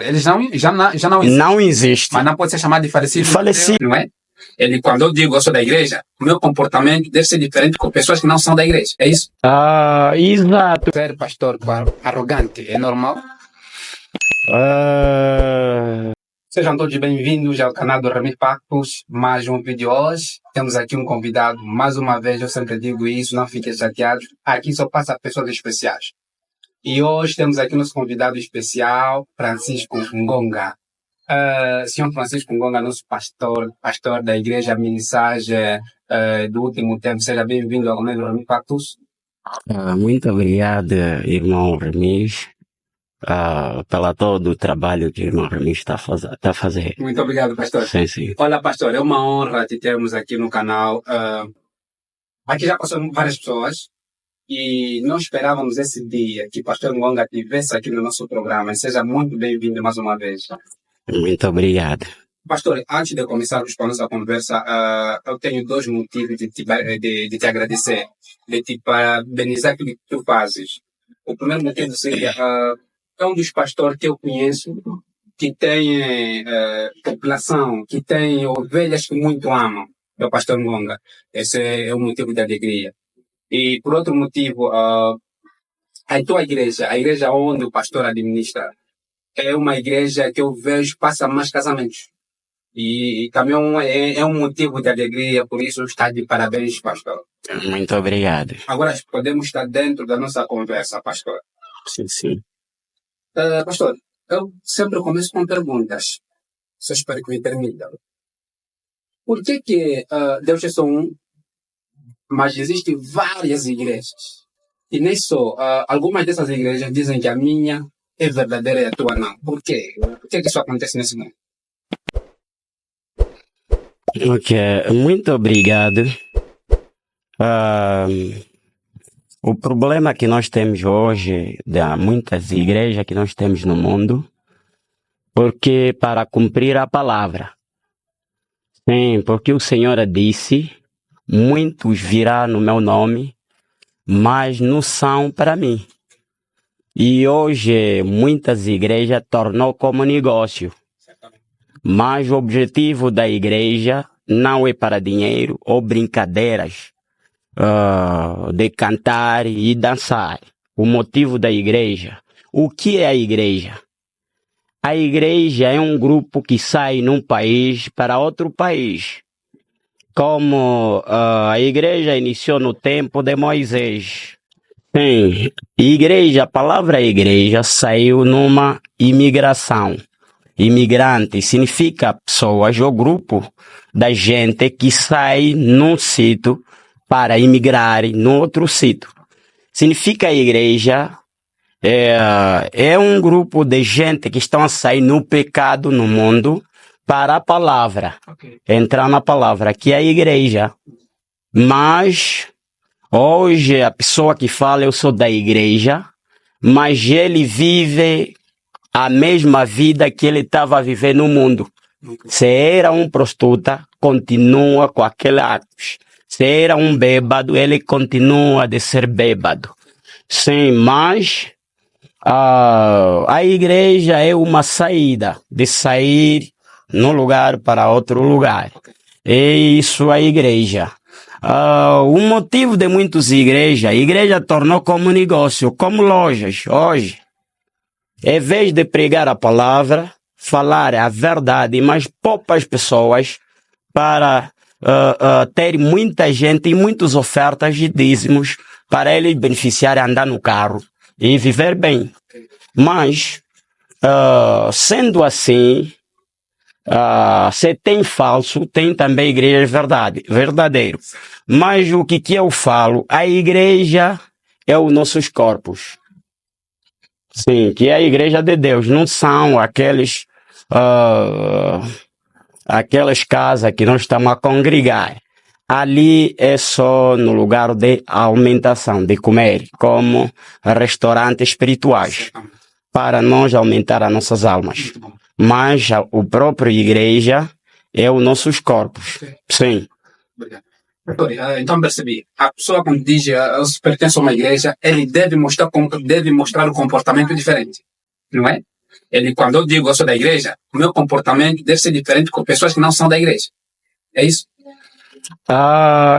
Eles já não existem. Não existe. Mas não pode ser chamado de falecido. Falecido. Não é? Ele, quando eu digo eu sou da igreja, o meu comportamento deve ser diferente com pessoas que não são da igreja. É isso? Exato. Ser pastor arrogante é normal? Sejam todos bem-vindos ao canal do Ramir Pactos. Mais um vídeo hoje. Temos aqui um convidado. Mais uma vez, eu sempre digo isso, não fiquem chateados. Aqui só passa pessoas especiais. E hoje temos aqui nosso convidado especial, Francisco Ngonga. Senhor Francisco Ngonga, nosso pastor da igreja, a mensagem do último tempo. Seja bem-vindo ao canal do Ramir Pactos. Muito obrigado, irmão Remis, pela todo o trabalho que o irmão Remis está a fazer. Muito obrigado, pastor. Sim. Olha, pastor, é uma honra te termos aqui no canal. Aqui já passaram várias pessoas e nós esperávamos esse dia que o pastor Ngonga estivesse aqui no nosso programa. Seja muito bem-vindo mais uma vez. Muito obrigado. Pastor, antes de começarmos com a nossa conversa, eu tenho dois motivos de te agradecer, de te parabenizar aquilo que tu fazes. O primeiro motivo seria, é um dos pastores que eu conheço que tem população, que tem ovelhas que muito amam. É o pastor Ngonga. Esse é o motivo de alegria. E por outro motivo, a tua igreja, a igreja onde o pastor administra, é uma igreja que eu vejo passa mais casamentos. E também é um motivo de alegria, por isso está de parabéns, pastor. Muito obrigado. Agora podemos estar dentro da nossa conversa, pastor. Sim. Pastor, eu sempre começo com perguntas. Só espero que me permitam. Por que Deus é só um, mas existem várias igrejas? E nem só, algumas dessas igrejas dizem que a minha é verdadeira e a tua não. Por quê? Por que isso acontece nesse mundo? Ok, muito obrigado. O problema que nós temos hoje, de muitas igrejas que nós temos no mundo, porque para cumprir a palavra. Sim, porque o Senhor disse, muitos virão no meu nome, mas não são para mim. E hoje muitas igrejas tornou como negócio. Mas o objetivo da igreja não é para dinheiro ou brincadeiras de cantar e dançar. O motivo da igreja. O que é a igreja? A igreja é um grupo que sai num país para outro país. Como a igreja iniciou no tempo de Moisés. Sim, a palavra igreja saiu numa imigração. Imigrante significa pessoas ou grupo da gente que sai num sítio para imigrar no outro sítio. Significa a igreja é um grupo de gente que estão a sair no pecado no mundo para a palavra. Entrar na palavra, que é a igreja. Mas hoje a pessoa que fala eu sou da igreja, mas ele vive a mesma vida que ele estava a viver no mundo. Se era um prostituta, continua com aquele atos. Se era um bêbado, ele continua a ser bêbado. Sim, mas a igreja é uma saída, de sair num lugar para outro lugar. É isso a igreja. O motivo de muitas igrejas, a igreja tornou como negócio, como lojas hoje. Em vez de pregar a palavra, falar a verdade, mas poucas pessoas para ter muita gente e muitas ofertas de dízimos para eles beneficiarem andar no carro e viver bem. Mas, sendo assim, se tem falso, tem também igreja verdadeiro. Mas o que eu falo, a igreja é os nossos corpos. Sim, que é a igreja de Deus, não são aquelas casas que nós estamos a congregar. Ali é só no lugar de alimentação, de comer, como restaurantes espirituais, para nós aumentar as nossas almas. Mas o próprio igreja é os nossos corpos. Sim. Obrigado. Então percebi, a pessoa quando diz se pertence a uma igreja, ele deve mostrar o comportamento diferente, não é? Quando eu digo eu sou da igreja, o meu comportamento deve ser diferente com pessoas que não são da igreja. É isso?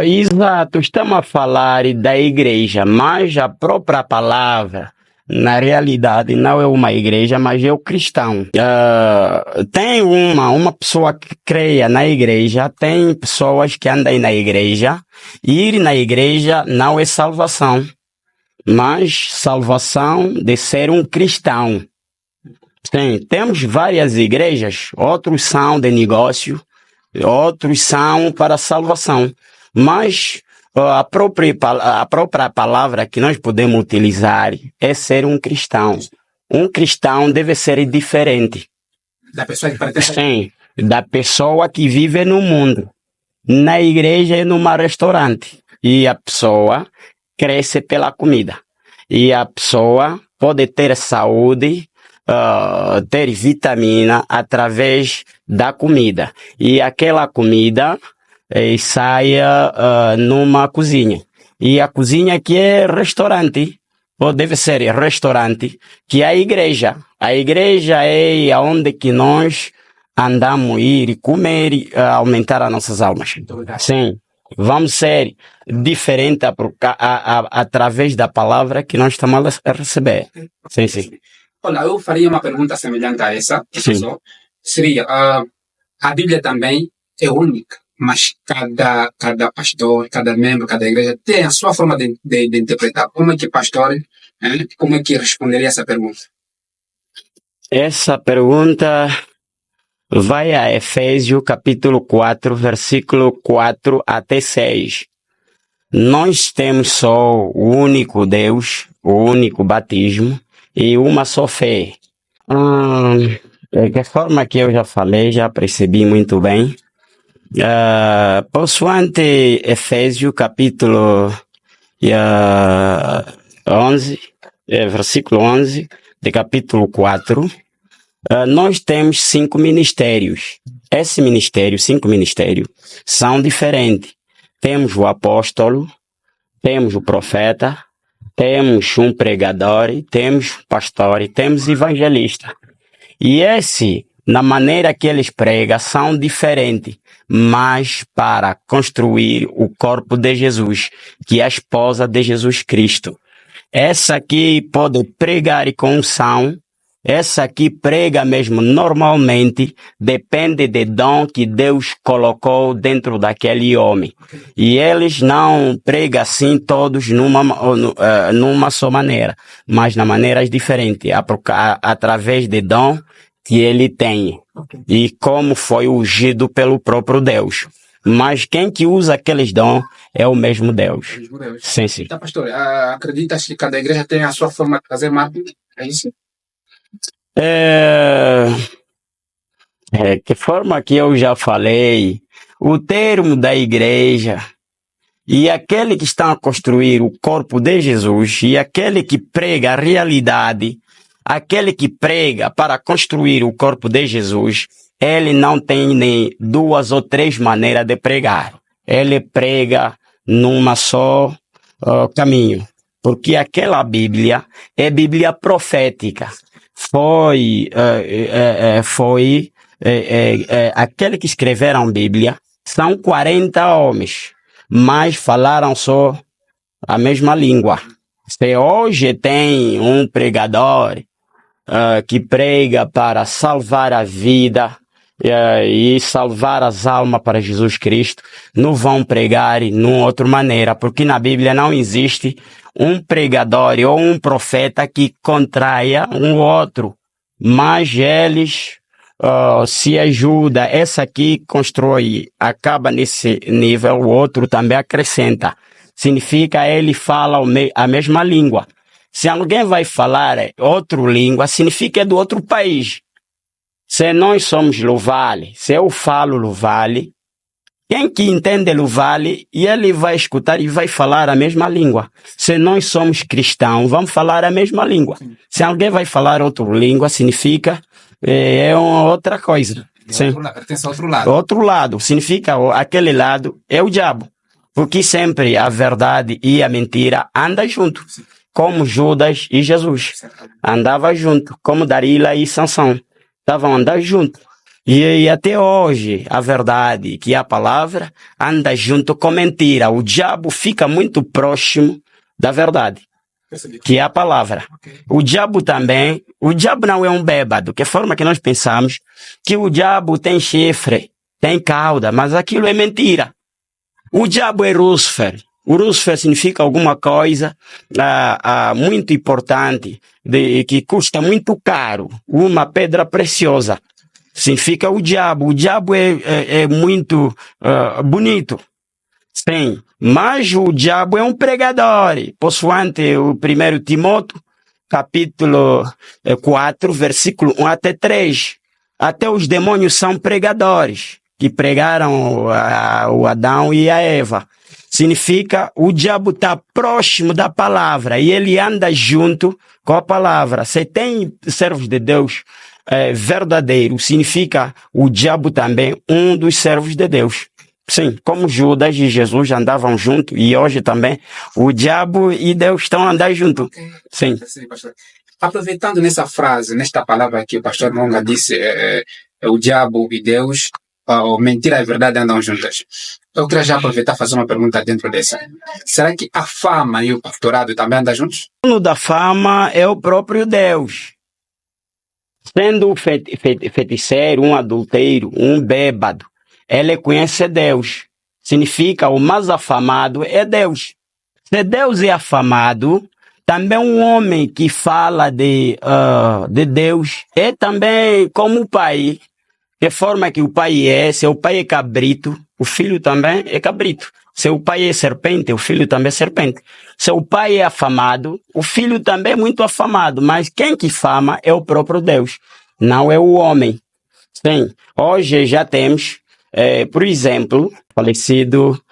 Exato, estamos a falar da igreja, mas a própria palavra, na realidade, não é uma igreja, mas é o cristão. Tem uma pessoa que creia na igreja, tem pessoas que andam na igreja, e ir na igreja não é salvação, mas salvação de ser um cristão. Sim, temos várias igrejas, outros são de negócio, outros são para salvação. Mas a própria palavra que nós podemos utilizar é ser um cristão. Um cristão deve ser diferente. Da pessoa que pertence. Sim, da pessoa que vive no mundo. Na igreja e num restaurante. E a pessoa cresce pela comida. E a pessoa pode ter saúde, ter vitamina através da comida. E aquela comida saia numa cozinha. E a cozinha que é restaurante, ou deve ser restaurante, que é a igreja. A igreja é onde que nós andamos ir e comer e aumentar as nossas almas. Sim, vamos ser diferentes através da palavra que nós estamos a receber. Sim, sim. Olha, eu faria uma pergunta semelhante a essa. Sim. Seria, a Bíblia também é única, mas cada pastor, cada membro, cada igreja tem a sua forma de interpretar. Como é que pastor, como é que responderia essa pergunta? Essa pergunta vai a Efésios capítulo 4, versículo 4 até 6. Nós temos só o único Deus, o único batismo e uma só fé. De forma que eu já falei, já percebi muito bem. Possuante Efésios capítulo 11, versículo 11, de capítulo 4, nós temos 5 ministérios. Esse ministério, 5 ministérios, são diferentes. Temos o apóstolo, temos o profeta, temos um pregador, temos pastor, temos evangelista. E na maneira que eles pregam, são diferentes, mas para construir o corpo de Jesus, que é a esposa de Jesus Cristo. Essa aqui pode pregar com unção, essa aqui prega mesmo normalmente, depende do dom que Deus colocou dentro daquele homem. E eles não pregam assim todos numa só maneira, mas na maneiras diferentes, através do dom que ele tem. E como foi ungido pelo próprio Deus. Mas quem que usa aqueles dons é o mesmo Deus. O mesmo Deus. Sim, sim. Então, pastor, acreditas que cada igreja tem a sua forma de fazer marketing? É isso? Que forma que eu já falei, o termo da igreja e aquele que está a construir o corpo de Jesus e aquele que prega a realidade, aquele que prega para construir o corpo de Jesus, ele não tem nem 2 ou 3 maneiras de pregar. Ele prega numa só caminho, porque aquela Bíblia é Bíblia profética. Foi aquele que escreveram a Bíblia, são 40 homens, mas falaram só a mesma língua. Se hoje tem um pregador que prega para salvar a vida e salvar as almas para Jesus Cristo, não vão pregar numa outra maneira, porque na Bíblia não existe um pregador ou um profeta que contraia um outro, mas eles se ajudam. Essa aqui constrói, acaba nesse nível, o outro também acrescenta. Significa ele fala a mesma língua. Se alguém vai falar outra língua, significa é do outro país. Se nós somos Luvale, se eu falo Luvale, quem que entende Luvale, e ele vai escutar e vai falar a mesma língua. Se nós somos cristãos, vamos falar a mesma língua. Se alguém vai falar outra língua, significa é uma outra coisa. Sim. Pertence a outro lado. Outro lado, significa aquele lado é o diabo. Porque sempre a verdade e a mentira andam juntos. como Judas e Jesus. Andava junto, como Dalila e Sansão. Estavam andando junto. E até hoje, a verdade, que é a palavra, anda junto com mentira. O diabo fica muito próximo da verdade, que é a palavra. O diabo não é um bêbado, que é a forma que nós pensamos que o diabo tem chifre, tem cauda, mas aquilo é mentira. O diabo é Lúcifer. O Lúcifer significa alguma coisa muito importante, que custa muito caro, uma pedra preciosa. Significa o diabo. O diabo é muito bonito. Sim, mas o diabo é um pregador. Possuante o 1 Timóteo, capítulo 4, versículo 1 até 3. Até os demônios são pregadores, que pregaram o Adão e a Eva. Significa o diabo está próximo da palavra e ele anda junto com a palavra. Se tem servos de Deus verdadeiro, significa o diabo também um dos servos de Deus. Sim, como Judas e Jesus andavam juntos e hoje também o diabo e Deus estão andando juntos. Sim. Sim, pastor. Aproveitando nessa frase, nesta palavra que o pastor Monga disse, o diabo e Deus, mentira e verdade andam juntas. Eu queria já aproveitar e fazer uma pergunta dentro dessa. Será que a fama e o pastorado também andam juntos? O dono da fama é o próprio Deus. Sendo um feiticeiro, um adulteiro, um bêbado, ele conhece Deus. Significa o mais afamado é Deus. Se Deus é afamado, também um homem que fala de Deus é também como o pai. De forma que o pai se o pai é cabrito, o filho também é cabrito. Se o pai é serpente, o filho também é serpente. Se o pai é afamado, o filho também é muito afamado. Mas quem que fama é o próprio Deus, não é o homem. Sim, hoje já temos, por exemplo, falecido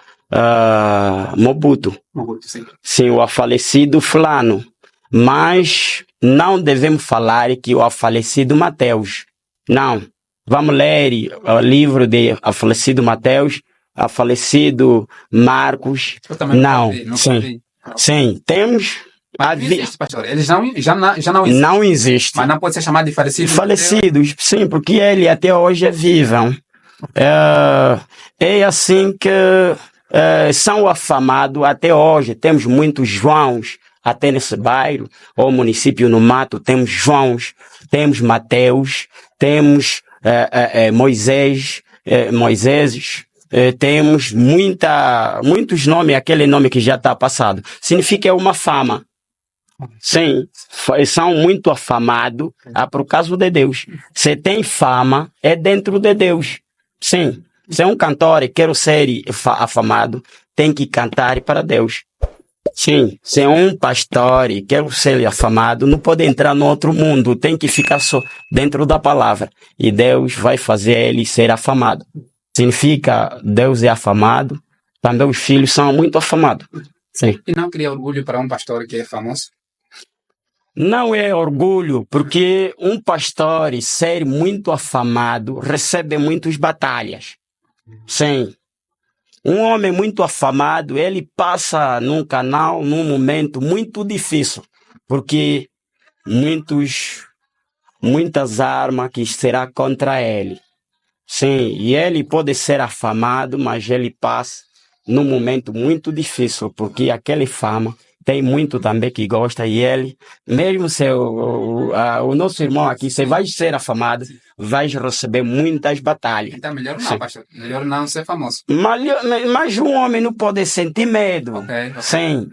Mobutu. Sim. Sim, o falecido fulano. Mas não devemos falar que o falecido Mateus. Não. Vamos ler o livro de falecido Mateus, falecido Marcos. Não, sim. Sim, temos. Existe, pastor. Eles já não existem. Não existe. Mas não pode ser chamado de falecido. Falecidos, sim, porque ele até hoje é vivo. É assim que são afamados até hoje. Temos muitos Joãos até nesse bairro, ou município no Mato, temos Joãos, temos Mateus, temos Moiséses, temos muitos nomes, aquele nome que já está passado. Significa uma fama. Sim, são muito afamados por causa de Deus. Se tem fama, é dentro de Deus. Sim, se é um cantor e quer ser afamado, tem que cantar para Deus. Sim, se é um pastor e quer ser afamado, não pode entrar no outro mundo, tem que ficar só dentro da palavra. E Deus vai fazer ele ser afamado. Significa, Deus é afamado, também os filhos são muito afamados. Sim. E não cria orgulho para um pastor que é famoso? Não é orgulho, porque um pastor ser muito afamado recebe muitas batalhas. Sim. Um homem muito afamado, ele passa num canal, num momento muito difícil, porque muitas armas que será contra ele. Sim, e ele pode ser afamado, mas ele passa num momento muito difícil, porque aquele fama tem muito também que gosta, e ele, mesmo se o nosso irmão aqui, você vai ser afamado, vai receber muitas batalhas. Então melhor não, pastor. Melhor não ser famoso. Mas um homem não pode sentir medo. Okay. Sim.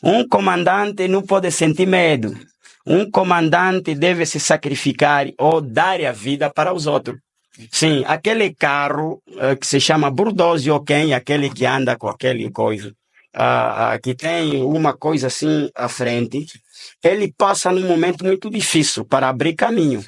Um comandante não pode sentir medo. Um comandante deve se sacrificar ou dar a vida para os outros. Sim, aquele carro que se chama bulldozer, aquele que anda com aquele coisa, que tem uma coisa assim à frente, ele passa num momento muito difícil para abrir caminho.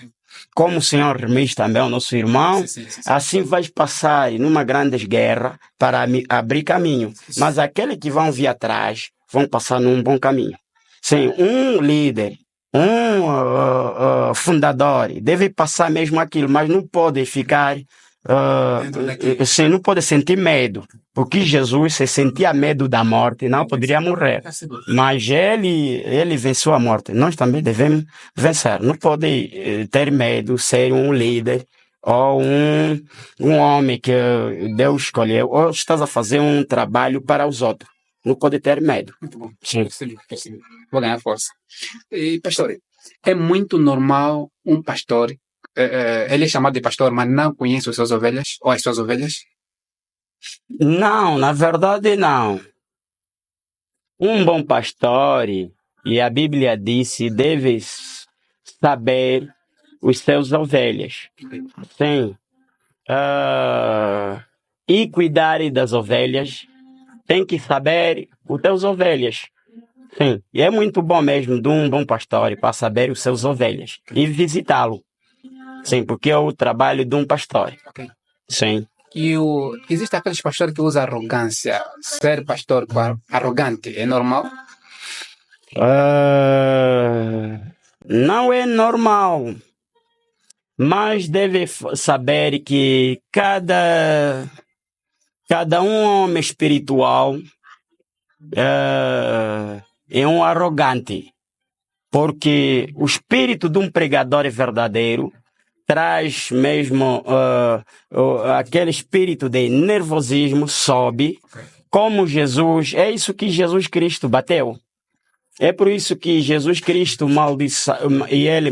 Como o senhor Hermes também, o nosso irmão, sim. Assim vai passar numa grande guerra para abrir caminho. Mas aqueles que vão vir atrás vão passar num bom caminho. Sim, um líder, um fundador deve passar mesmo aquilo, mas não pode ficar Dentro daquilo. você não pode sentir medo, porque Jesus, se sentia medo da morte, não poderia morrer. Mas ele venceu a morte. Nós também devemos vencer. Não pode ter medo, ser um líder ou um homem que Deus escolheu, ou estás a fazer um trabalho para os outros. Não pode ter medo. Muito bom. Sim. Percebi. Vou ganhar força. E, pastor, é muito normal um pastor, ele é chamado de pastor, mas não conhece as suas ovelhas, ou as suas ovelhas? Não, na verdade não. Um bom pastor, e a Bíblia disse, deve saber os seus ovelhas. Sim. E cuidar das ovelhas, tem que saber os teus ovelhas. Sim. E é muito bom mesmo de um bom pastor para saber os seus ovelhas e visitá-lo. Sim, porque é o trabalho de um pastor. Ok. Sim. E existe aqueles pastores que usam arrogância. Ser pastor arrogante é normal? Não é normal, mas deve saber que cada um homem espiritual é um arrogante, porque o espírito de um pregador verdadeiro traz mesmo aquele espírito de nervosismo, sobe, como Jesus, é isso que Jesus Cristo bateu. É por isso que Jesus Cristo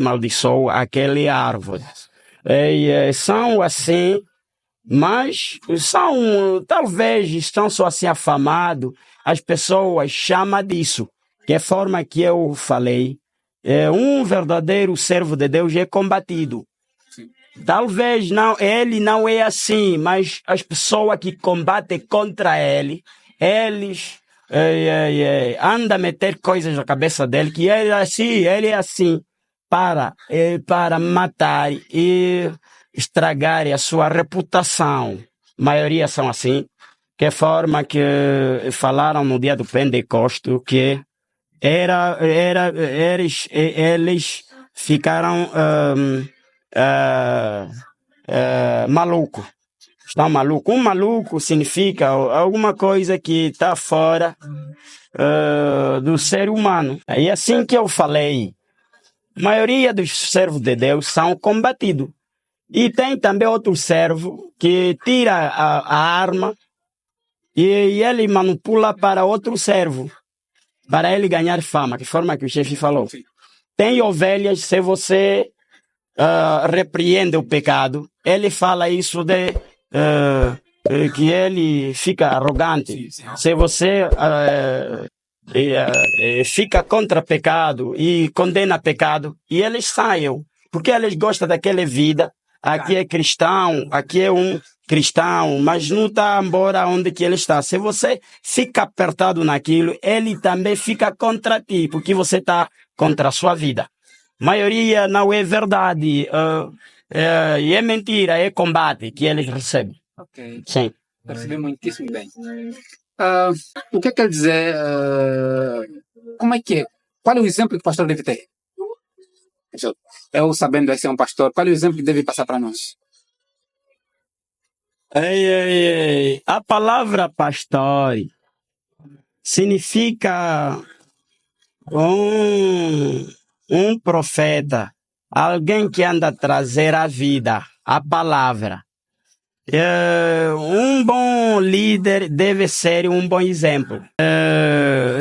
maldiçou aquele árvore. São assim, mas talvez estão só assim afamados, as pessoas chamam disso. Que é a forma que eu falei, um verdadeiro servo de Deus é combatido. Talvez ele não é assim, mas as pessoas que combatem contra ele, eles andam a meter coisas na cabeça dele, que ele é assim, para matar e estragar a sua reputação. A maioria são assim, que é a forma que falaram no dia do Pentecostes, que eles ficaram maluco. Estão maluco. Um maluco significa alguma coisa que está fora do ser humano. É assim que eu falei. A maioria dos servos de Deus são combatidos. E tem também outro servo que tira a arma e ele manipula para outro servo, para ele ganhar fama, que forma que o chefe falou. Tem ovelhas, se você repreende o pecado, ele fala isso de que ele fica arrogante. Se você fica contra pecado e condena pecado, e eles saem, porque eles gostam daquela vida. Aqui é cristão, aqui é um cristão, mas não está embora onde que ele está. Se você fica apertado naquilo, ele também fica contra ti, porque você está contra a sua vida. A maioria não é verdade, e é mentira, é combate que eles recebem. Ok. Sim. Percebi muitíssimo bem. O que quer dizer? Como é que é? Qual é o exemplo que o pastor deve ter? Eu sabendo ser um pastor, qual é o exemplo que deve passar para nós? A palavra pastor significa um profeta, alguém que anda a trazer a vida, a palavra. Um bom líder deve ser um bom exemplo.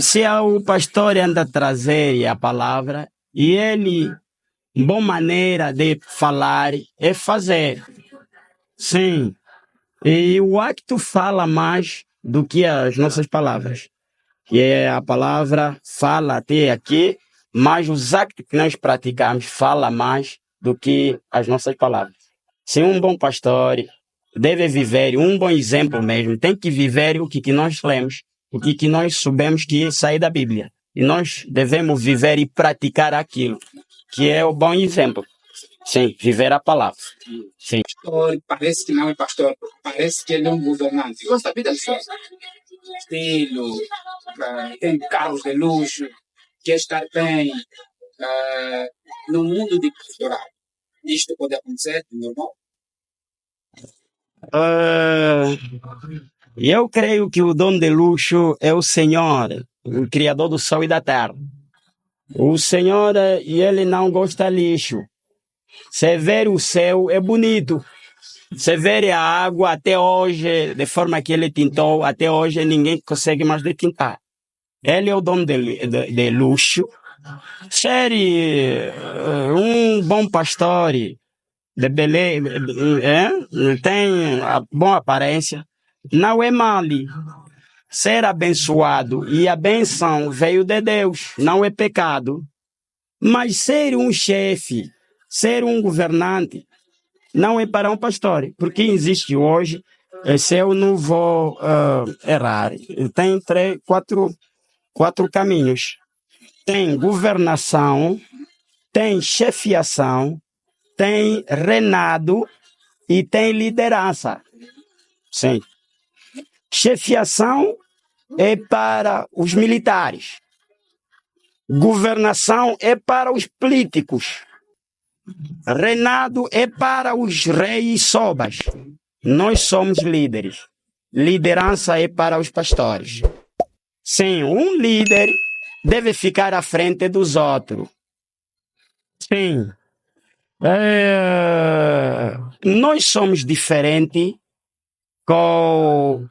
Se o pastor anda a trazer a palavra, e ele, boa maneira de falar é fazer. Sim. E o acto fala mais do que as nossas palavras. Que é a palavra fala até aqui, mas os actos que nós praticamos fala mais do que as nossas palavras. Se um bom pastor deve viver um bom exemplo mesmo, tem que viver o que nós lemos, o que nós soubemos que sai da Bíblia. E nós devemos viver e praticar aquilo, que é o bom exemplo. Sim, viver a palavra. Sim. Pastor, parece que não é pastor, parece que ele é um governante. Gosta da vida de estilo, tem carros de luxo, quer estar bem. No mundo de pastoral, isto pode acontecer, normal? Ah, eu creio que o dono de luxo é o Senhor, o Criador do céu e da terra. O Senhor, ele não gosta de lixo. Você vê o céu, é bonito. Você vê a água até hoje, de forma que ele tintou, até hoje ninguém consegue mais detintar. Ele é o dono de luxo. Ser um bom pastor, de beleza, tem a boa aparência, não é mal. Ser abençoado e a benção veio de Deus, não é pecado. Mas ser um chefe, ser um governante, não é para um pastor, porque existe hoje, se eu não vou errar, tem quatro caminhos. Tem governação, tem chefiação, tem reinado e tem liderança. Sim. Chefiação é para os militares. Governação é para os políticos. Reinado é para os reis e sobas. Nós somos líderes. Liderança é para os pastores. Sim, um líder deve ficar à frente dos outros. Sim. Nós somos diferentes com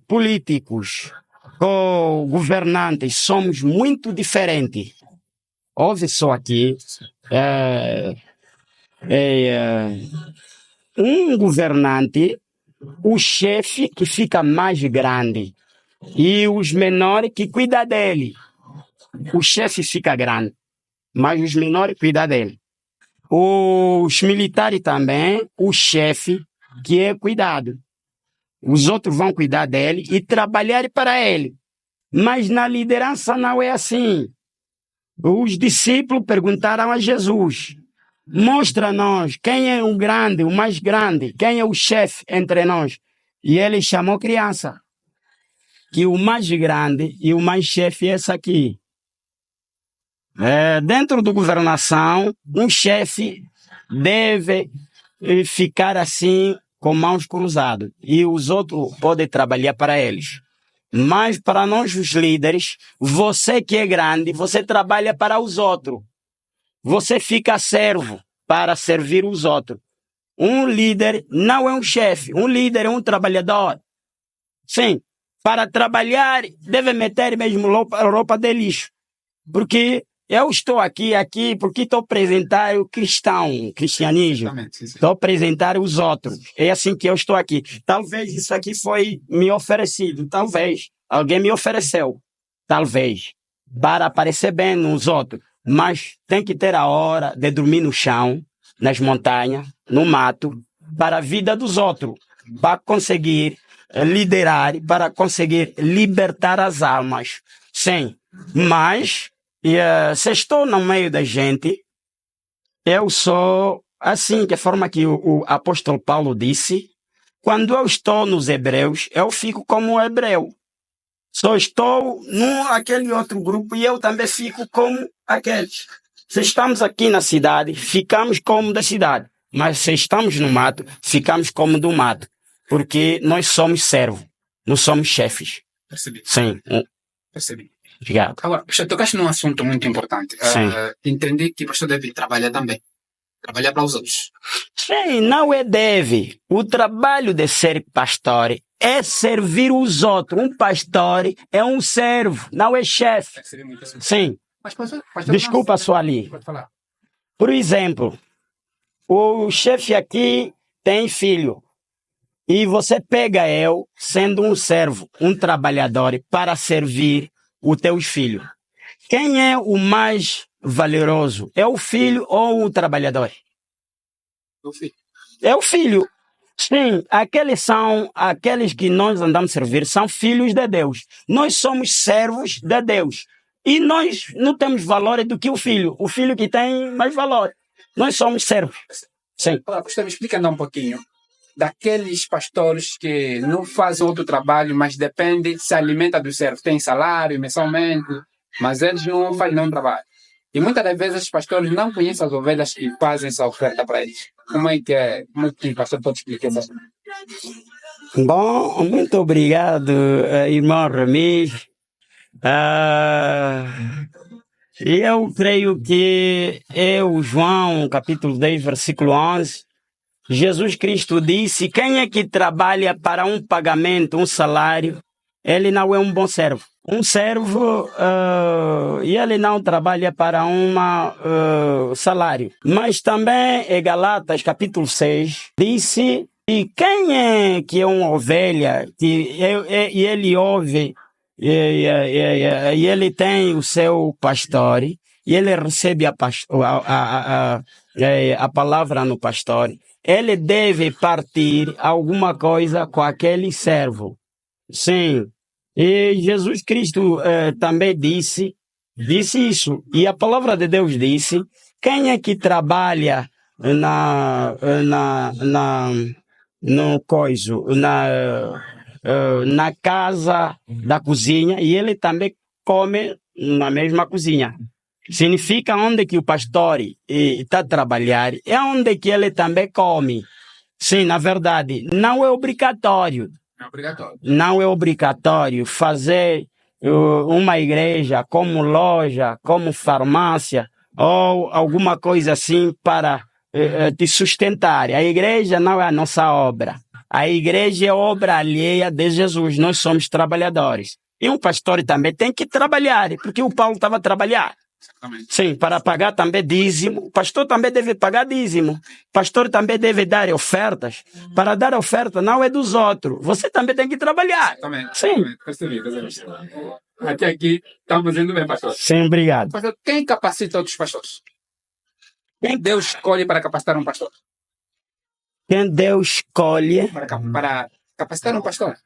políticos, com governantes. Somos muito diferentes. Ouve só aqui. Um governante, o chefe que fica mais grande e os menores que cuidam dele. O chefe fica grande, mas os menores cuidam dele. Os militares também, o chefe que é cuidado. Os outros vão cuidar dele e trabalhar para ele. Mas na liderança não é assim. Os discípulos perguntaram a Jesus: mostra-nos quem é o grande, o mais grande, quem é o chefe entre nós. E ele chamou criança. Que o mais grande e o mais chefe é esse aqui. Dentro da governação, um chefe deve ficar assim com mãos cruzadas e os outros podem trabalhar para eles. Mas para nós os líderes, você que é grande, você trabalha para os outros. Você fica servo para servir os outros. Um líder não é um chefe, um líder é um trabalhador. Sim, para trabalhar deve meter mesmo roupa de lixo. Porque eu estou aqui porque estou a apresentar o cristianismo. Estou a apresentar os outros. É assim que eu estou aqui. Talvez isso aqui foi me oferecido. Talvez. Alguém me ofereceu. Talvez. Para aparecer bem nos outros. Mas tem que ter a hora de dormir no chão, nas montanhas, no mato, para a vida dos outros. Para conseguir liderar, para conseguir libertar as almas. Sim. Mas se estou no meio da gente, eu sou assim, que a forma que o apóstolo Paulo disse, quando eu estou nos hebreus, eu fico como hebreu. Só estou naquele outro grupo e eu também fico como aqueles. Se estamos aqui na cidade, ficamos como da cidade. Mas se estamos no mato, ficamos como do mato. Porque nós somos servos, não somos chefes. Percebi. Sim. Percebi. Obrigado. Agora, pastor, tocaste num assunto muito importante. Sim. Entendi que o pastor deve trabalhar também. Trabalhar para os outros. Sim, não é deve. O trabalho de ser pastor é servir os outros. Um pastor é um servo, não é chefe. Sim. Mas, pastor, Desculpa só ali. Pode falar. Por exemplo, o chefe aqui tem filho. E você pega eu, sendo um servo, um trabalhador, para servir os teus filhos. Quem é o mais valoroso? É o filho ou o trabalhador? O filho. É o filho. Sim, aqueles que nós andamos a servir, são filhos de Deus. Nós somos servos de Deus. E nós não temos valor do que o filho. O filho que tem mais valor. Nós somos servos. Sim. Agora, pastor, me explica um pouquinho daqueles pastores que não fazem outro trabalho, mas depende, se alimenta do servo. Tem salário mensalmente, mas eles não fazem nenhum trabalho. E muitas das vezes os pastores não conhecem as ovelhas que fazem essa oferta para eles. Como é que o pastor pode explicar isso? Bom, muito obrigado, irmão Ramis. Ah, eu creio que João, capítulo 10, versículo 11, Jesus Cristo disse: quem é que trabalha para um pagamento, um salário, ele não é um bom servo. Um servo, e ele não trabalha para um salário. Mas também em Galatas, capítulo 6, disse: e quem é que é uma ovelha e ele ouve e ele tem o seu pastor e ele recebe a palavra no pastor, ele deve partir alguma coisa com aquele servo. Sim. E Jesus Cristo também disse isso. E a palavra de Deus disse: quem é que trabalha no coiso, na casa da cozinha, e ele também come na mesma cozinha. Significa onde que o pastor está a trabalhar, é onde que ele também come. Sim, na verdade, não é obrigatório. Não é obrigatório fazer uma igreja como loja, como farmácia ou alguma coisa assim para te sustentar. A igreja não é a nossa obra. A igreja é obra alheia de Jesus. Nós somos trabalhadores. E um pastor também tem que trabalhar, porque o Paulo estava a trabalhar. Sim, para pagar também dízimo. O pastor também deve pagar dízimo. O pastor também deve dar ofertas. Para dar oferta não é dos outros. Você também tem que trabalhar. Também. Sim. Até aqui estamos indo bem, pastor. Sim, obrigado. Pastor, quem capacita outros pastores? Quem Deus escolhe para capacitar um pastor? Quem Deus escolhe para capacitar um pastor?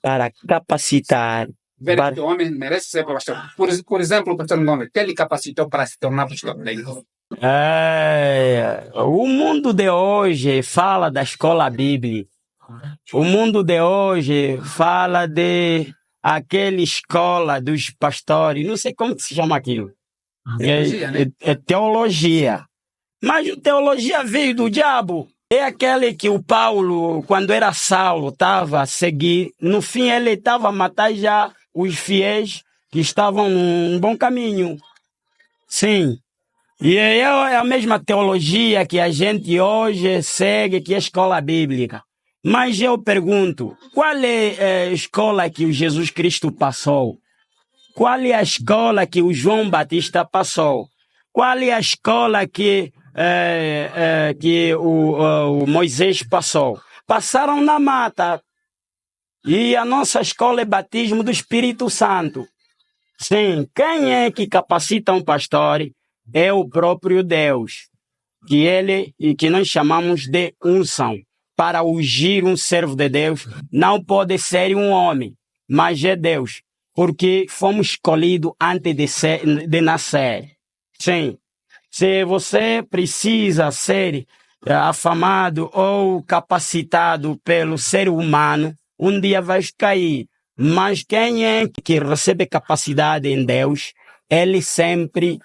Para capacitar. Ver que o homem merece ser pastor. Por exemplo, o pastor Ngombe, que ele capacitou para se tornar pastor da igreja? O mundo de hoje fala da escola bíblica. O mundo de hoje fala de aquela escola dos pastores, não sei como se chama aquilo. Teologia, né? É teologia. Mas a teologia veio do diabo. É aquele que o Paulo, quando era Saulo, estava a seguir. No fim, ele estava a matar já os fiéis que estavam num bom caminho. Sim. E é a mesma teologia que a gente hoje segue, que é a escola bíblica. Mas eu pergunto, qual é a escola que o Jesus Cristo passou? Qual é a escola que o João Batista passou? Qual é a escola que o Moisés passou? Passaram na mata. E a nossa escola é batismo do Espírito Santo. Sim, quem é que capacita um pastor? É o próprio Deus, que nós chamamos de unção. Para ungir um servo de Deus, não pode ser um homem, mas é Deus, porque fomos escolhidos antes de nascer. Sim, se você precisa ser afamado ou capacitado pelo ser humano, um dia vai cair. Mas quem é que recebe capacidade em Deus, ele sempre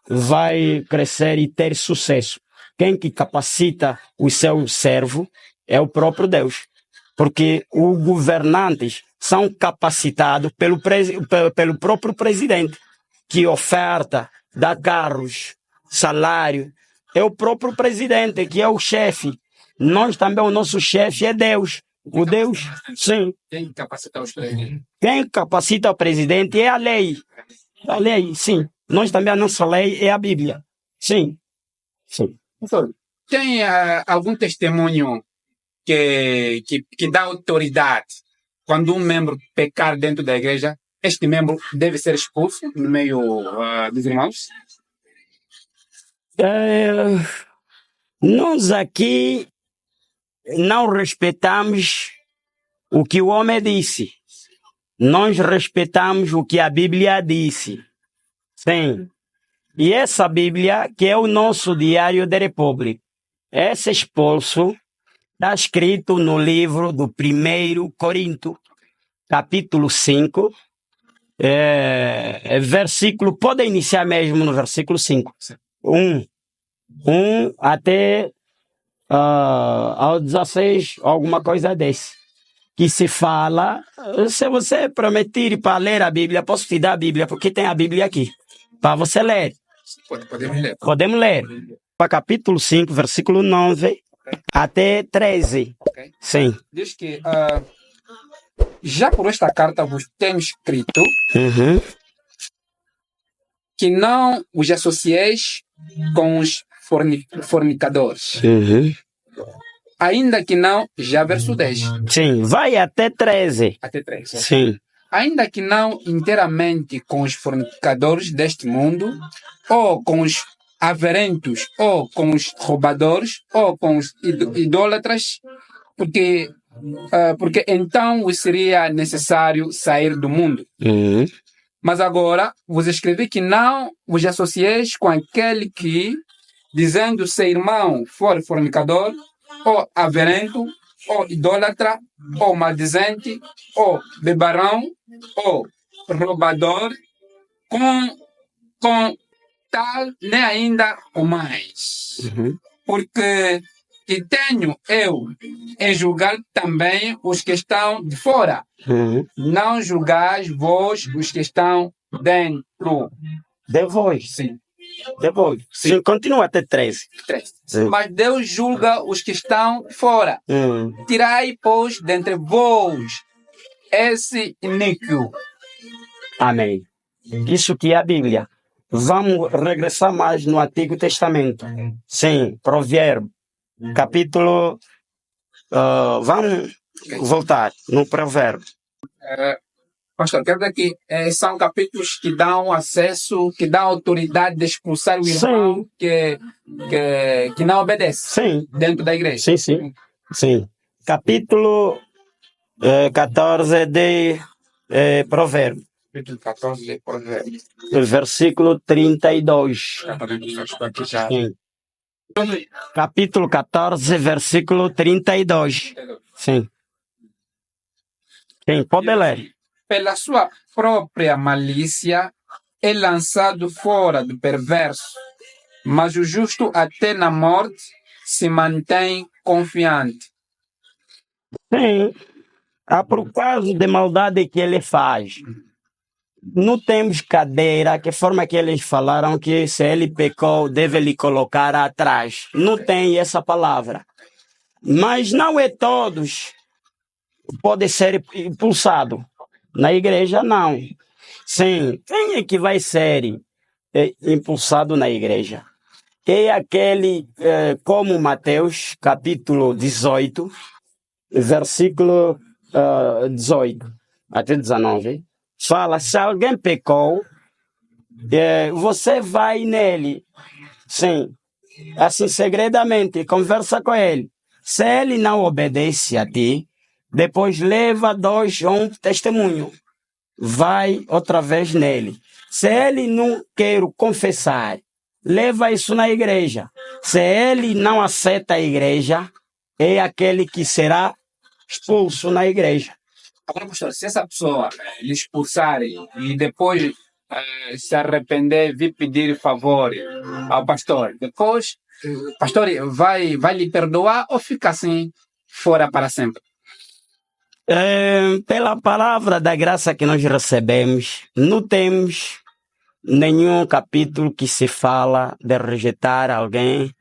vai crescer e ter sucesso. Quem que capacita o seu servo é o próprio Deus. Porque os governantes são capacitados pelo próprio presidente, que oferta, dá carros, salário. É o próprio presidente, que é o chefe. Nós também, o nosso chefe é Deus. O Deus, sim. Quem capacita os presidentes? Quem capacita o presidente é a lei. A lei, sim. Nós também, a nossa lei é a Bíblia. Sim. Sim. Tem algum testemunho que dá autoridade quando um membro pecar dentro da igreja? Este membro deve ser expulso no meio dos irmãos? Nós aqui não respeitamos o que o homem disse. Nós respeitamos o que a Bíblia disse. Sim. E essa Bíblia, que é o nosso Diário da República, esse expulso está escrito no livro do 1 Corinto, capítulo 5, versículo, pode iniciar mesmo no versículo 5. 1 até ao 16, alguma coisa desse. Que se fala, se você prometer para ler a Bíblia, posso te dar a Bíblia, porque tem a Bíblia aqui, para você ler. Podemos ler. Podemos ler. Para capítulo 5, versículo 9 até 13. Ok. Sim. Diz que já por esta carta vos tenho escrito Uhum. que não os associeis com os fornicadores. Uhum. Ainda que não, já verso 10. Sim, vai até 13. Até 3. Sim. Ainda que não inteiramente com os fornicadores deste mundo, ou com os avarentos, ou com os roubadores, ou com os idólatras, porque então vos seria necessário sair do mundo. Uhum. Mas agora vos escrevi que não vos associeis com aquele que, dizendo ser irmão, for fornicador, ou avarento, ou idólatra, ou maldizente, ou beberão, ou roubador, com tal nem ainda o mais. Uhum. Porque que tenho eu em julgar também os que estão de fora. Uhum. Não julgais vós os que estão dentro. Depois. Sim. Depois. Sim, continua até 13. 3. Sim. Mas Deus julga os que estão fora. Tirai, pois, dentre vós esse iníquo. Amém. Isso que é a Bíblia. Vamos regressar mais no Antigo Testamento. Sim, Provérbio, capítulo... vamos voltar no Provérbio. Pastor, quero dizer que são capítulos que dão acesso, que dão autoridade de expulsar o irmão que não obedece. Sim. Dentro da igreja. Sim, sim. Sim. Capítulo 14 de Provérbio. Capítulo 14 de Provérbios. Versículo 32. Sim. Capítulo 14, versículo 32. Sim. Sim, pode ler. Pela sua própria malícia é lançado fora do perverso, mas o justo até na morte se mantém confiante. Sim. Por causa da maldade que ele faz. Não temos cadeira, que forma que eles falaram que se ele pecou, deve lhe colocar atrás. Não tem essa palavra. Mas não é todos pode ser impulsado. Na igreja, não. Sim, quem é que vai ser impulsado na igreja? É aquele, como Mateus, capítulo 18, versículo 18 até 19. Fala, se alguém pecou, você vai nele, sim, assim, segredamente, conversa com ele. Se ele não obedece a ti, depois leva 2 ou 1 testemunho. Vai outra vez nele. Se ele não quer confessar, leva isso na igreja. Se ele não aceita a igreja, é aquele que será expulso na igreja. Agora, pastor, se essa pessoa lhe expulsar e depois se arrepender, vir pedir favor ao pastor, depois o pastor vai lhe perdoar ou fica assim fora para sempre? Pela palavra da graça que nós recebemos, não temos nenhum capítulo que se fala de rejeitar alguém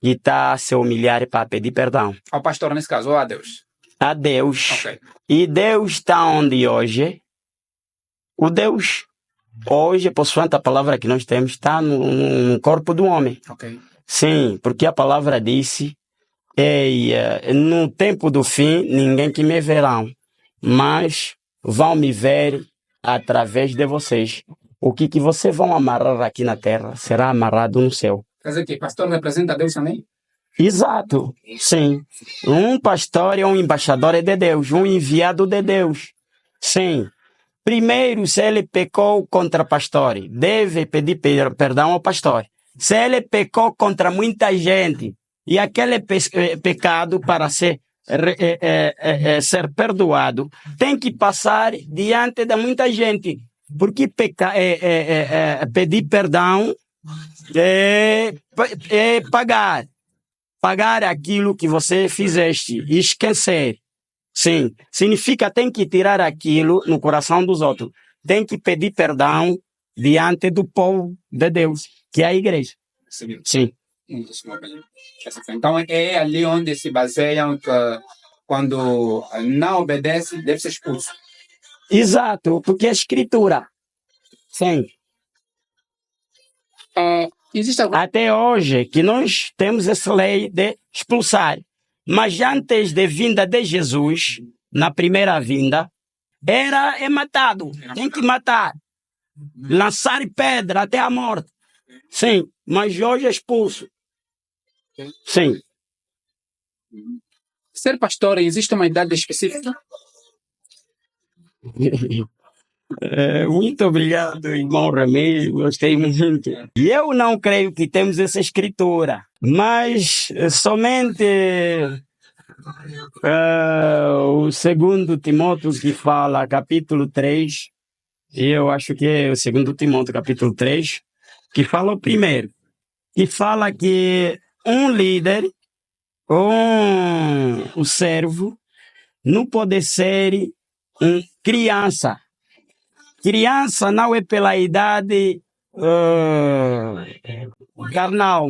que está a se humilhar para pedir perdão. Ao pastor, nesse caso, ou a Deus? A Deus. Ok. E Deus está onde hoje? O Deus, hoje, por sua palavra que nós temos, está no corpo do homem. Ok. Sim, porque a palavra disse, no tempo do fim, ninguém que me verão, mas vão me ver através de vocês. O que vocês vão amarrar aqui na terra será amarrado no céu. Quer dizer que pastor representa Deus também? Exato, sim. Um pastor é um embaixador de Deus, um enviado de Deus. Sim. Primeiro, se ele pecou contra pastor, deve pedir perdão ao pastor. Se ele pecou contra muita gente, e aquele pecado para ser perdoado, tem que passar diante de muita gente. Porque pedir perdão é pagar. pagar aquilo que você fizeste e esquecer. Sim, significa tem que tirar aquilo no coração dos outros. Tem que pedir perdão diante do povo de Deus, que é a igreja. Sim. Então é ali onde se baseiam que quando não obedece, deve ser expulso. Exato, porque é escritura. Sim. Existe algum... Até hoje que nós temos essa lei de expulsar. Mas antes da vinda de Jesus, na primeira vinda, é matado. Tem que matar. Lançar pedra até a morte. Sim, mas hoje é expulso. Sim. Ser pastor, existe uma idade específica? Muito obrigado, irmão Ramiro. Gostei muito. E eu não creio que temos essa escritura, mas somente o 2 Timóteo que fala, capítulo 3, e eu acho que é o 2 Timóteo, capítulo 3, que fala o primeiro, que fala que um líder, o servo, não pode ser criança. Criança não é pela idade carnal,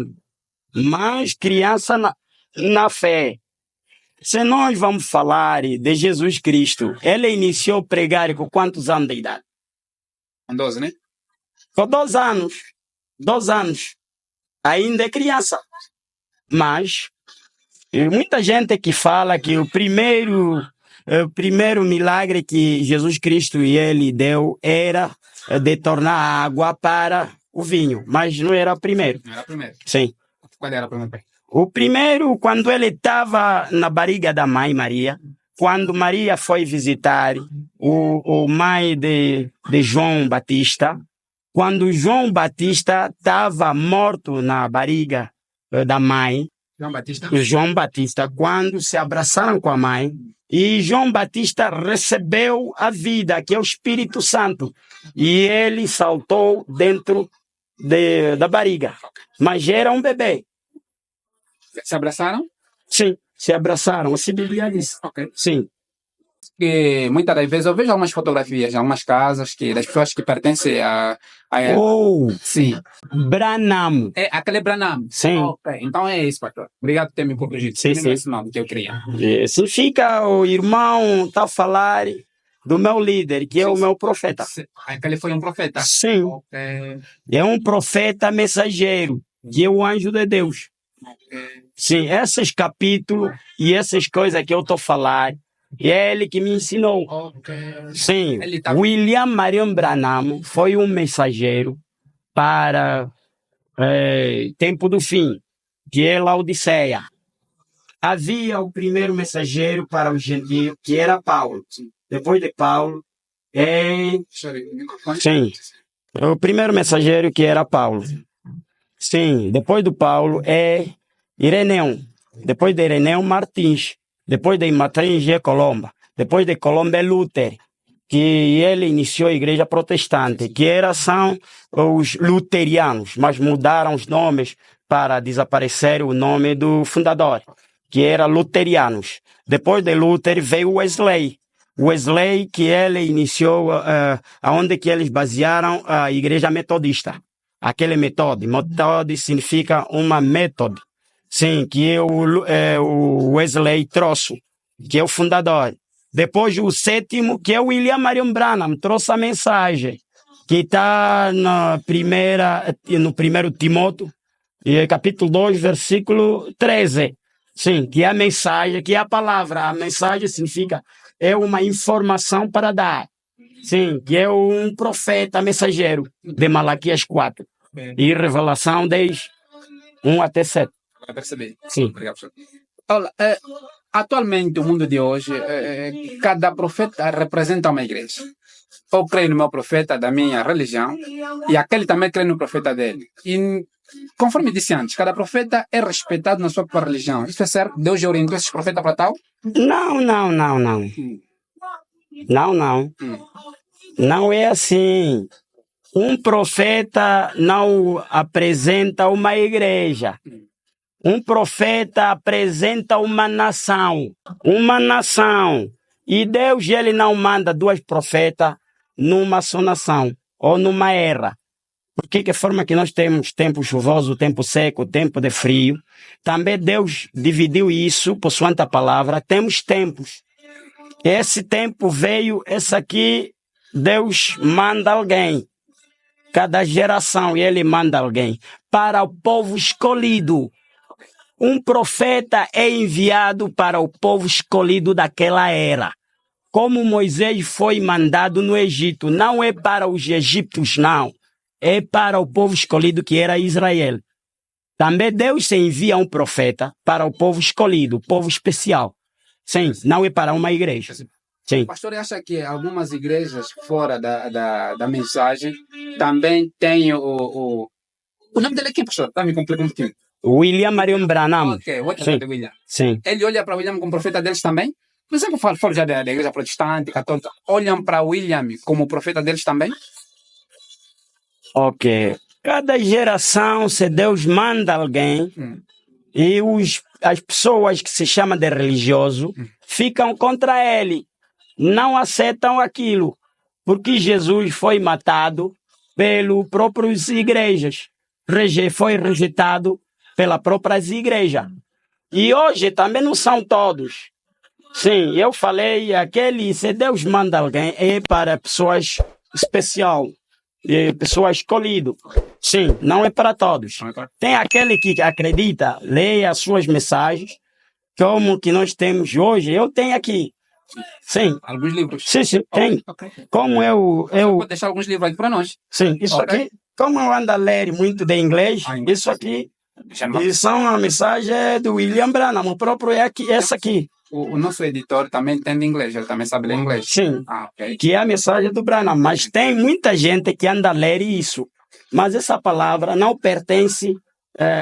mas criança na fé. Se nós vamos falar de Jesus Cristo, ele iniciou a pregar com quantos anos de idade? Com 12, né? Com 2 anos. 2 anos. Ainda é criança. Mas muita gente que fala que o primeiro milagre que Jesus Cristo e ele deu era de tornar a água para o vinho, mas não era o primeiro. Não era o primeiro? Sim. Qual era o primeiro? O primeiro, quando ele estava na barriga da mãe Maria, quando Maria foi visitar o mãe de João Batista, quando João Batista estava morto na barriga da mãe, João Batista, quando se abraçaram com a mãe, e João Batista recebeu a vida, que é o Espírito Santo, e ele saltou dentro da barriga, mas era um bebê. Se abraçaram? Sim, se abraçaram, a Bíblia diz. Ok. Sim. Que muitas das vezes eu vejo algumas fotografias, algumas casas das pessoas que pertencem a sim. Branham. É aquele Branham. Sim. Ok, então é isso, pastor. Obrigado por ter me corrigido. Sim, sim. Esse nome que eu queria. Significa o irmão está a falar do meu líder, que é o meu profeta. Aquele foi um profeta? Sim. Okay. É um profeta mensageiro, que é o anjo de Deus. Okay. Sim, esses capítulos e essas coisas que eu estou a falar, é ele que me ensinou. Okay. Sim, William Marion Branham foi um mensageiro para tempo do fim, que é Laodiceia. Havia o primeiro mensageiro para os gentios, que era Paulo. Depois de Paulo, sim, o primeiro mensageiro que era Paulo. Sim, depois do Paulo é Ireneu. Depois de Ireneu, Martins. Depois de Martins é Colomba. Depois de Colomba é Lutero, que ele iniciou a igreja protestante, que são os luterianos, mas mudaram os nomes para desaparecer o nome do fundador, que era luterianos. Depois de Lutero veio Wesley. Wesley, que ele iniciou aonde que eles basearam a igreja metodista. Aquele método significa uma método. Sim, que é o Wesley trouxe, que é o fundador. Depois o 7º, que é o William Marion Branham, trouxe a mensagem, que está no 1 Timóteo, capítulo 2, versículo 13. Sim, que é a mensagem, que é a palavra. A mensagem significa, é uma informação para dar. Sim, que é um profeta mensageiro de Malaquias 4. E Revelação 10, 1 até 7. Vai perceber. Sim. Obrigado, professor. Olha, atualmente, o mundo de hoje, cada profeta representa uma igreja. Eu creio no meu profeta da minha religião e aquele também crê no profeta dele. E, conforme disse antes, cada profeta é respeitado na sua própria religião. Isso é certo? Deus já orientou esses profetas para tal? Não. Não. Não é assim. Um profeta não apresenta uma igreja. Um profeta apresenta uma nação. E Deus, ele não manda dois profetas numa só nação ou numa era. Porque que forma que nós temos tempo chuvoso, tempo seco, tempo de frio, também Deus dividiu isso por sua palavra. Temos tempos. Esse tempo veio, esse aqui, Deus manda alguém. Cada geração ele manda alguém para o povo escolhido. Um profeta é enviado para o povo escolhido daquela era. Como Moisés foi mandado no Egito, não é para os egípcios, não. É para o povo escolhido que era Israel. Também Deus se envia um profeta para o povo escolhido, o povo especial. Sim, não é para uma igreja. Sim. O pastor acha que algumas igrejas fora da mensagem também têm o nome dele é quem, pastor? Tá me complicando um pouquinho. William Marion Branham. Ok, o outro Sim. é William. Sim. Ele olha para William como profeta deles também? Por exemplo, fora já da igreja protestante, católica, olham para William como profeta deles também? Ok. Cada geração, se Deus manda alguém, e as pessoas que se chamam de religioso ficam contra ele. Não aceitam aquilo. Porque Jesus foi matado pelas próprias igrejas. Foi rejeitado pelas próprias igrejas. E hoje também não são todos. Sim, eu falei, se Deus manda alguém, é para pessoas especial, pessoas escolhidas. Sim, não é para todos. Tem aquele que acredita, leia as suas mensagens, como que nós temos hoje, eu tenho aqui. Sim. Alguns livros? Sim, tem. Okay. Como eu vou deixar alguns livros aqui para nós. Sim, isso aqui, como eu ando a ler muito de inglês, isso aqui, e são a mensagem do William Branham, o próprio é aqui, essa aqui. O nosso editor também entende inglês, ele também sabe ler inglês. Sim, okay. Que é a mensagem do Branham, mas tem muita gente que anda a ler isso. Mas essa palavra não pertence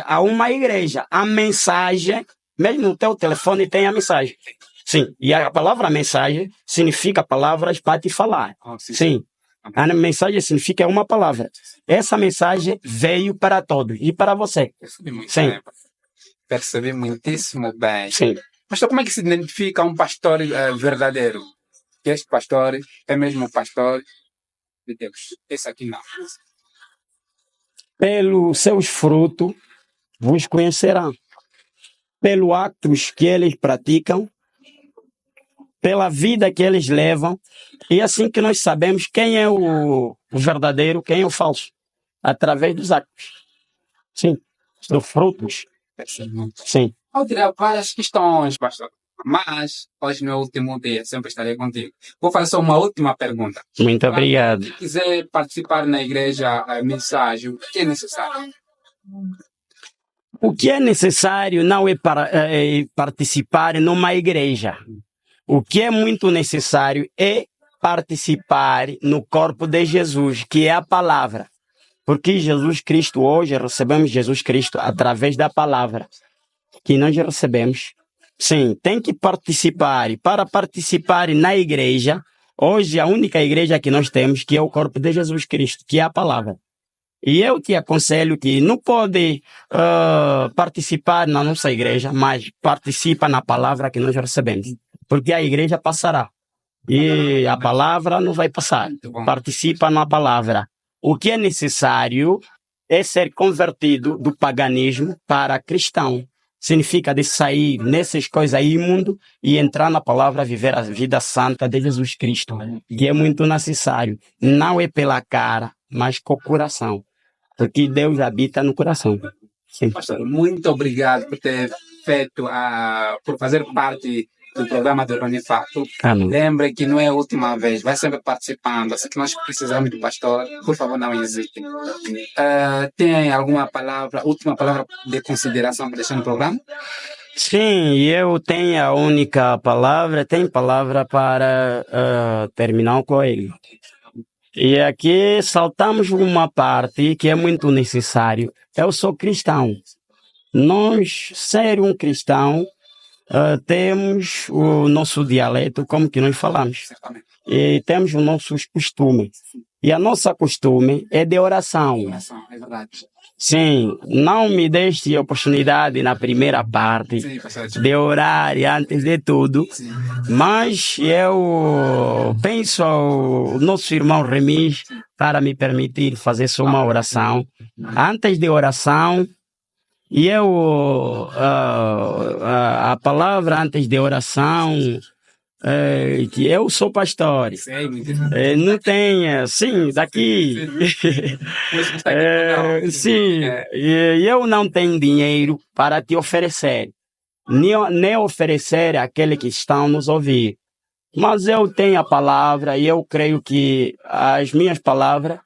a uma igreja. A mensagem, mesmo no teu telefone tem a mensagem. Sim, e a palavra mensagem significa palavras para te falar. Sim. A mensagem significa uma palavra. Essa mensagem veio para todos e para você. Percebi muito Sim. bem. Percebi muitíssimo bem. Sim. Mas como é que se identifica um pastor verdadeiro? Que este pastor é mesmo o pastor de Deus. Esse aqui não. Pelos seus frutos vos conhecerão. Pelos atos que eles praticam, pela vida que eles levam, e assim que nós sabemos quem é o verdadeiro, quem é o falso, através dos atos. Sim, dos frutos. Sim. Eu teria várias questões, pastor, mas hoje não é o último dia, sempre estarei contigo. Vou fazer só uma última pergunta. Muito obrigado. Se quiser participar na igreja, a mensagem, o que é necessário? O que é necessário não é participar numa igreja. O que é muito necessário é participar no corpo de Jesus, que é a palavra. Porque Jesus Cristo, hoje recebemos Jesus Cristo através da palavra que nós recebemos. Sim, tem que participar. E para participar na igreja, hoje a única igreja que nós temos, que é o corpo de Jesus Cristo, que é a palavra. E eu te aconselho que não pode participar na nossa igreja, mas participa na palavra que nós recebemos. Porque a igreja passará. E a palavra não vai passar. Participa na palavra. O que é necessário é ser convertido do paganismo para cristão. Significa de sair nessas coisas imundas e entrar na palavra, viver a vida santa de Jesus Cristo. Que é muito necessário. Não é pela cara, mas com o coração. Porque Deus habita no coração. Sim. Pastor, muito obrigado por ter feito, por fazer parte do programa do Ronifato. Lembre que não é a última vez, vai sempre participando. Assim que nós precisamos do pastor, por favor, não hesite. Tem alguma palavra, última palavra de consideração para deixar no programa? Sim, eu tenho a única palavra, tem palavra para terminar com ele. E aqui saltamos uma parte que é muito necessário. Eu sou cristão. Nós, ser um cristão, temos o nosso dialeto, como que nós falamos. E temos os nossos costumes. E a nossa costume é de oração. Oração, é verdade. Sim, não me deste oportunidade na primeira parte Sim, pastor. de orar antes de tudo, Sim. mas eu penso ao nosso irmão Remis para me permitir fazer só uma oração. Antes de oração, a palavra antes de oração, que eu sou pastor. Sei, muito Não tem, sim, daqui. Sim, e eu não tenho dinheiro para te oferecer, nem oferecer àqueles que estão nos ouvir. Mas eu tenho a palavra e eu creio que as minhas palavras,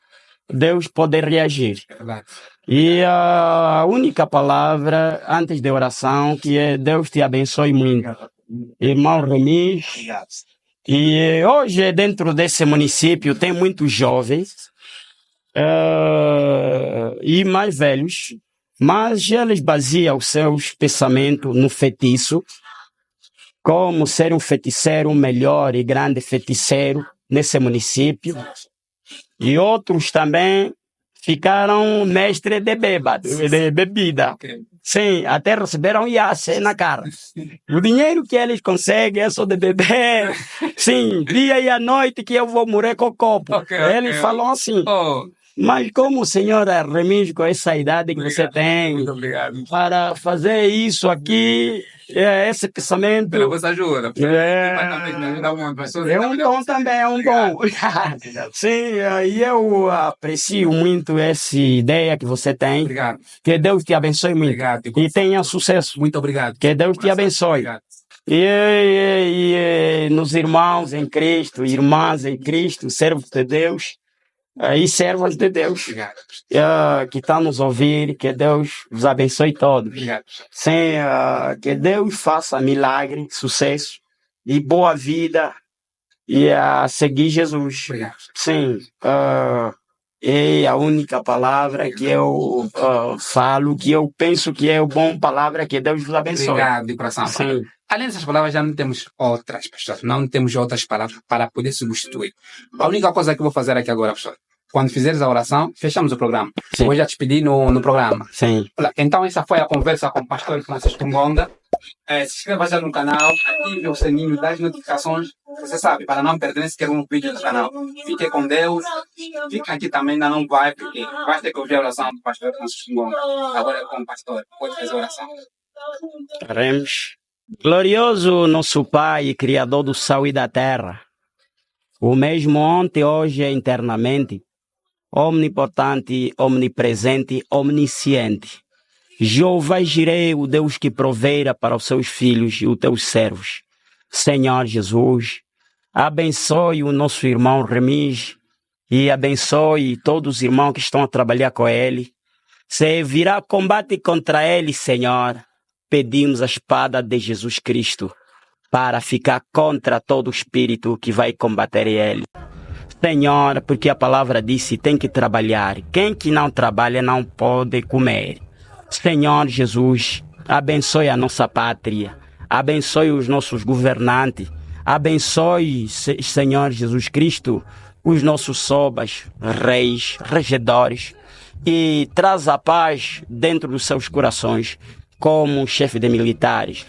Deus pode reagir. É verdade. E a única palavra antes da oração que é Deus te abençoe muito. Irmão Remis. Obrigado. E hoje, dentro desse município, tem muitos jovens e mais velhos, mas eles baseiam os seus pensamentos no feitiço, como ser um feiticeiro, um melhor e grande feiticeiro nesse município. E outros também ficaram mestres de bebida. Ok. Sim, até receberam IAC na cara. O dinheiro que eles conseguem é só de beber. Sim, dia e à noite que eu vou morrer com o copo. Ok, Eles falam assim. Oh, Mas como o senhor é Remis, com essa idade que você tem, muito obrigado. para fazer isso aqui, esse pensamento... Pela vossa ajuda. Mas também me ajuda muito, pastor. É um dom também, é um dom. Sim, e eu aprecio muito essa ideia que você tem. Obrigado. Que Deus te abençoe muito. Obrigado. E tenha sucesso. Muito obrigado. Que Deus te abençoe. Obrigado. E nos irmãos em Cristo, irmãs em Cristo, servos de Deus e servas de Deus Obrigado. que estão nos ouvir, que Deus os abençoe todos. Obrigado. Sim, que Deus faça milagre, sucesso e boa vida e a seguir Jesus. Obrigado. Sim, é a única palavra que eu falo, que eu penso que é a boa palavra, que Deus vos abençoe. Obrigado de coração. Sim. Além dessas palavras, já não temos outras, pastor. Não temos outras palavras para poder substituir. A única coisa que eu vou fazer aqui agora, pastor, quando fizeres a oração, fechamos o programa. Sim. Vou já te pedir no programa. Sim. Olha, então, essa foi a conversa com o pastor Francisco Ngonda. Se inscreva já no canal, ative o sininho das notificações. Você sabe, para não perder sequer um vídeo do canal. Fique com Deus. Fica aqui também, ainda não vai, porque vai ter que ouvir a oração do pastor Francisco Ngonda. Agora é com o pastor. Pode fazer a oração. Oremos. Glorioso nosso Pai e Criador do céu e da terra, o mesmo ontem, hoje e eternamente, omnipotente, omnipresente, omnisciente. Jeová Jireh, o Deus que proveira para os seus filhos e os teus servos. Senhor Jesus, abençoe o nosso irmão Remis e abençoe todos os irmãos que estão a trabalhar com ele. Se virá combate contra ele, Senhor, pedimos a espada de Jesus Cristo para ficar contra todo espírito que vai combater ele. Senhor, porque a palavra disse, tem que trabalhar. Quem que não trabalha não pode comer. Senhor Jesus, abençoe a nossa pátria, abençoe os nossos governantes, abençoe, Senhor Jesus Cristo, os nossos sobas, reis, regedores, e traz a paz dentro dos seus corações, como chefe de militares.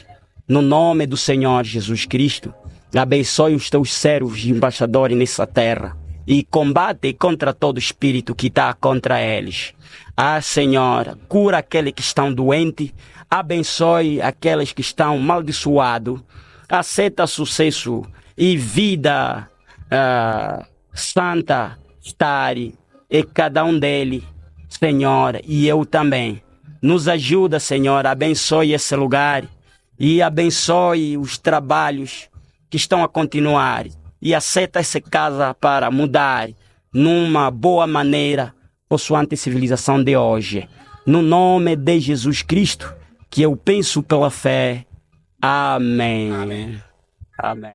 No nome do Senhor Jesus Cristo, abençoe os teus servos e embaixadores nessa terra e combate contra todo espírito que está contra eles. Senhor, cura aqueles que estão doentes, abençoe aqueles que estão amaldiçoados, aceita sucesso e vida santa estar e cada um deles, Senhor, e eu também. Nos ajuda, Senhor, abençoe esse lugar e abençoe os trabalhos que estão a continuar e aceita essa casa para mudar numa boa maneira por sua anticivilização de hoje. No nome de Jesus Cristo, que eu penso pela fé. Amém. Amém. Amém.